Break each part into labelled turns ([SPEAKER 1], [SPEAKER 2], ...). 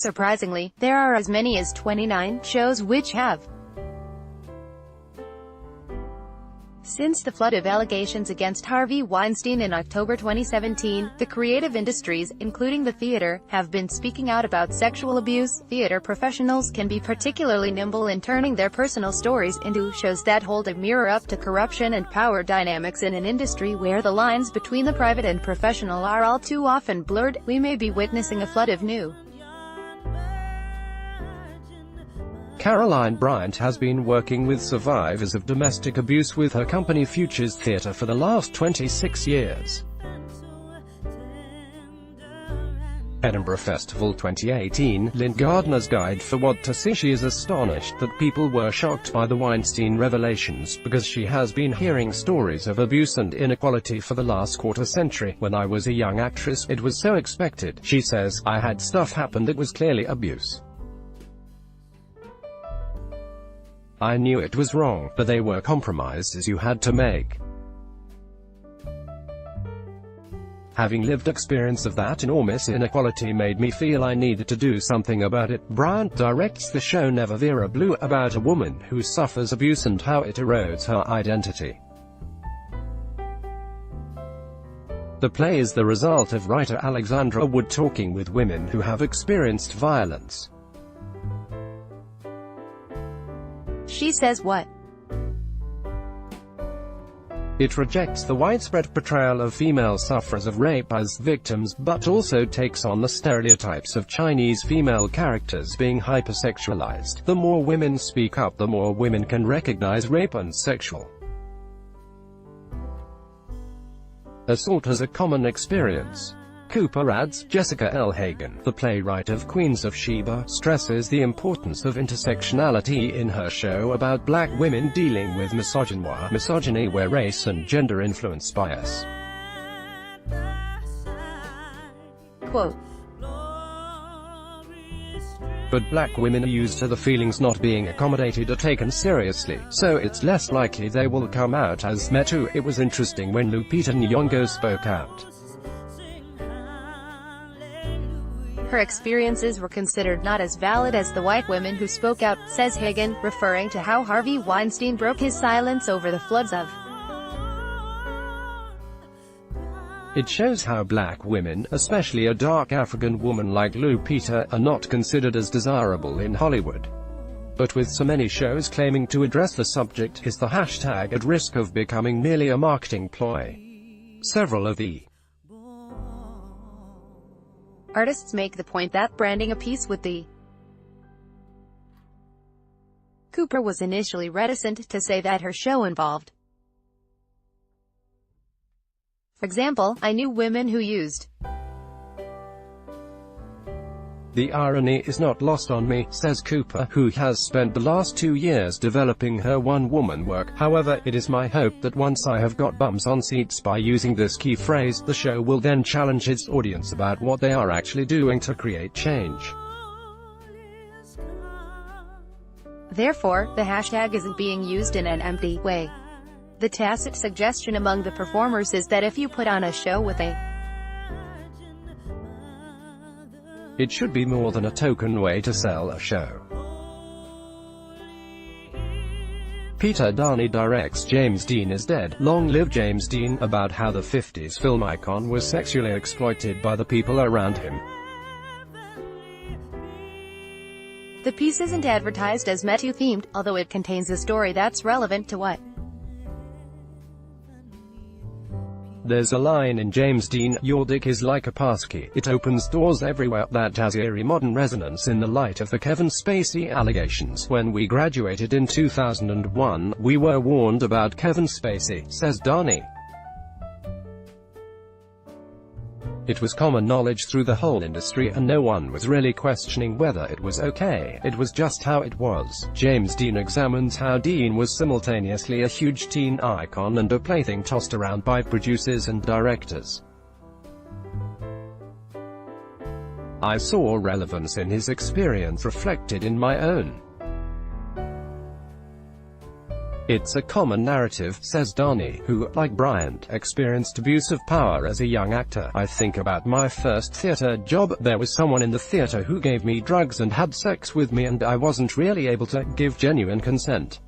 [SPEAKER 1] Surprisingly, there are as many as 29 shows which have. Since the flood of allegations against Harvey Weinstein in October 2017, the creative industries, including the theater, have been speaking out about sexual abuse. Theater professionals can be particularly nimble in turning their personal stories into shows that hold a mirror up to corruption and power dynamics in an industry where the lines between the private and professional are all too often blurred. We may be witnessing a flood of new.
[SPEAKER 2] Caroline Bryant has been working with survivors of domestic abuse with her company Futures Theatre for the last 26 years. Edinburgh Festival 2018, Lynn Gardner's Guide for What to See. She is astonished that people were shocked by the Weinstein revelations, because she has been hearing stories of abuse and inequality for the last quarter century. When I was a young actress, it was so expected. She says, I had stuff happen that was clearly abuse. I knew it was wrong, but they were compromises you had to make. Having lived experience of that enormous inequality made me feel I needed to do something about it. Bryant directs the show Never Vera Blue, about a woman who suffers abuse and how it erodes her identity. The play is the result of writer Alexandra Wood talking with women who have experienced violence.
[SPEAKER 1] She says what?
[SPEAKER 2] It rejects the widespread portrayal of female sufferers of rape as victims, but also takes on the stereotypes of Chinese female characters being hypersexualized. The more women speak up, the more women can recognize rape and sexual assault as a common experience. Cooper adds, Jessica L. Hagen, the playwright of Queens of Sheba, stresses the importance of intersectionality in her show about black women dealing with misogyny where race and gender influence bias.
[SPEAKER 1] Quote,
[SPEAKER 2] but black women are used to the feelings not being accommodated or taken seriously, so it's less likely they will come out as me too. It was interesting when Lupita Nyong'o spoke out.
[SPEAKER 1] Her experiences were considered not as valid as the white women who spoke out, says Hagen, referring to how Harvey Weinstein broke his silence over the floods of.
[SPEAKER 2] It shows how black women, especially a dark African woman like Lupita, are not considered as desirable in Hollywood. But with so many shows claiming to address the subject, is the hashtag at risk of becoming merely a marketing ploy? Several of the
[SPEAKER 1] artists make the point that branding a piece with the Cooper was initially reticent to say that her show involved. For example, I knew women who used.
[SPEAKER 2] The irony is not lost on me, says Cooper, who has spent the last 2 years developing her one-woman work. However, it is my hope that once I have got bums on seats by using this key phrase, the show will then challenge its audience about what they are actually doing to create change.
[SPEAKER 1] Therefore, the hashtag isn't being used in an empty way. The tacit suggestion among the performers is that if you put on a show with a
[SPEAKER 2] it should be more than a token way to sell a show. Peter Darney directs James Dean is Dead, Long Live James Dean, about how the 50s film icon was sexually exploited by the people around him.
[SPEAKER 1] The piece isn't advertised as Me Too themed, although it contains a story that's relevant to what.
[SPEAKER 2] There's a line in James Dean, your dick is like a passkey. It opens doors everywhere, that has eerie modern resonance in the light of the Kevin Spacey allegations. When we graduated in 2001, we were warned about Kevin Spacey, says Darney. It was common knowledge through the whole industry, and no one was really questioning whether it was okay. It was just how it was. James Dean examines how Dean was simultaneously a huge teen icon and a plaything tossed around by producers and directors. I saw relevance in his experience reflected in my own. It's a common narrative, says Donnie, who, like Bryant, experienced abuse of power as a young actor. I think about my first theater job. There was someone in the theater who gave me drugs and had sex with me, and I wasn't really able to give genuine consent.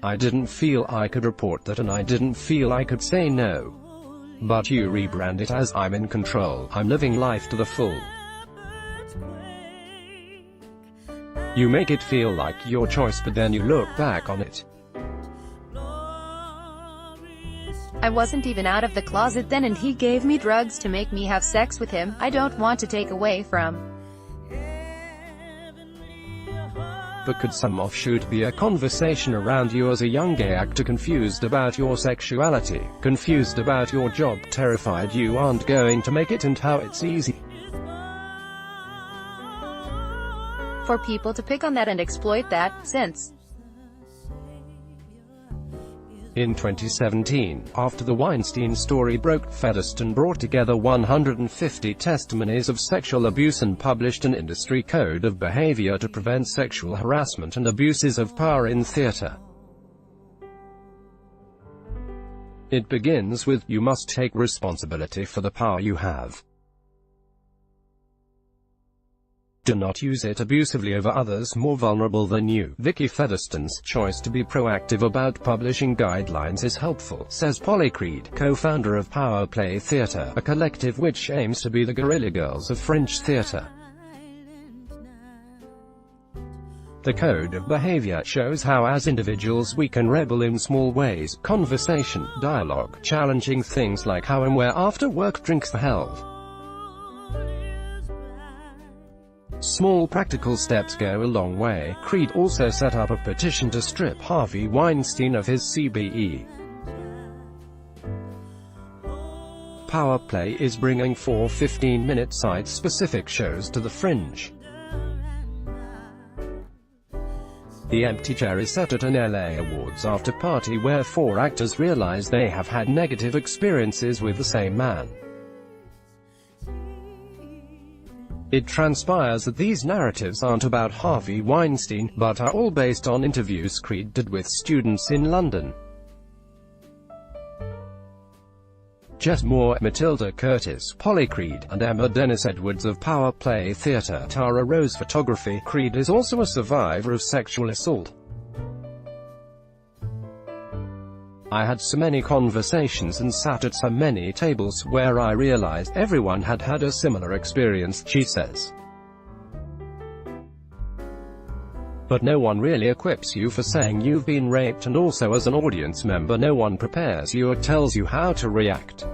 [SPEAKER 2] I didn't feel I could report that, and I didn't feel I could say no. But you rebrand it as, I'm in control, I'm living life to the full. You make it feel like your choice, but then you look back on it.
[SPEAKER 1] I wasn't even out of the closet then, and he gave me drugs to make me have sex with him. I don't want to take away from.
[SPEAKER 2] But could some offshoot be a conversation around you as a young gay actor, confused about your sexuality, confused about your job, terrified you aren't going to make it, and how it's easy
[SPEAKER 1] for people to pick on that and exploit that, since
[SPEAKER 2] in 2017, after the Weinstein story broke, Featherstone brought together 150 testimonies of sexual abuse and published an industry code of behavior to prevent sexual harassment and abuses of power in theater. It begins with, you must take responsibility for the power you have. Do not use it abusively over others more vulnerable than you. Vicky Featherstone's choice to be proactive about publishing guidelines is helpful, says Polly Creed, co-founder of Power Play Theatre, a collective which aims to be the guerrilla girls of Fringe theatre. The code of behavior shows how as individuals we can rebel in small ways: conversation, dialogue, challenging things like how and where after work drinks are held. Small practical steps go a long way. Creed also set up a petition to strip Harvey Weinstein of his CBE. Power Play is bringing 4 15-minute site-specific shows to the Fringe. The empty chair is set at an LA Awards after-party where 4 actors realize they have had negative experiences with the same man. It transpires that these narratives aren't about Harvey Weinstein, but are all based on interviews Creed did with students in London. Jess Moore, Matilda Curtis, Polly Creed, and Emma Dennis Edwards of Power Play Theatre, Tara Rose Photography. Creed is also a survivor of sexual assault. I had so many conversations and sat at so many tables where I realized everyone had had a similar experience, she says. But no one really equips you for saying you've been raped, and also as an audience member no one prepares you or tells you how to react.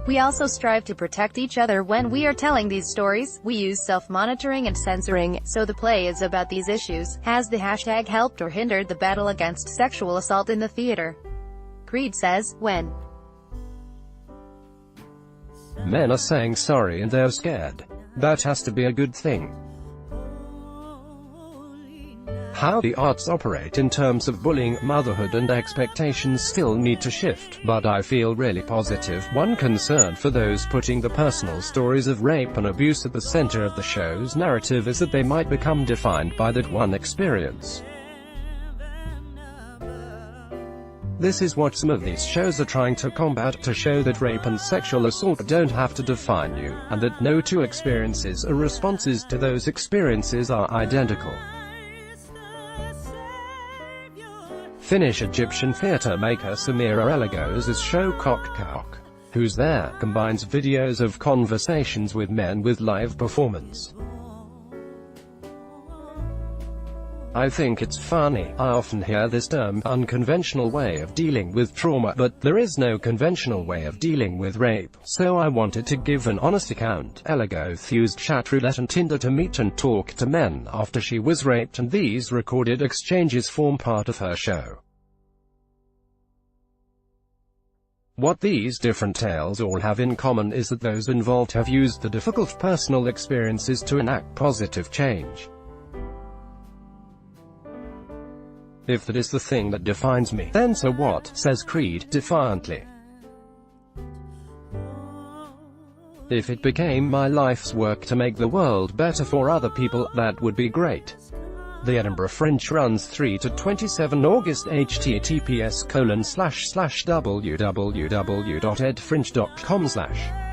[SPEAKER 1] we also strive to protect each other when we are telling these stories. We use self-monitoring and censoring, so the play is about these issues. Has the hashtag helped or hindered the battle against sexual assault in the theater? Creed says, when
[SPEAKER 2] men are saying sorry and they're scared, that has to be a good thing. How the arts operate in terms of bullying, motherhood and expectations still need to shift, but I feel really positive. One concern for those putting the personal stories of rape and abuse at the center of the show's narrative is that they might become defined by that one experience. This is what some of these shows are trying to combat, to show that rape and sexual assault don't have to define you, and that no two experiences or responses to those experiences are identical. Finnish Egyptian theatre maker Samira Eligos's show Cock, Who's There? Combines videos of conversations with men with live performance. I think it's funny. I often hear this term, unconventional way of dealing with trauma, but there is no conventional way of dealing with rape, so I wanted to give an honest account. Eligoth used chatroulette and Tinder to meet and talk to men after she was raped, and these recorded exchanges form part of her show. What these different tales all have in common is that those involved have used the difficult personal experiences to enact positive change. If that is the thing that defines me, then so what, says Creed, defiantly. If it became my life's work to make the world better for other people, that would be great. The Edinburgh Fringe runs 3 to 27 August. https://www.edfringe.com/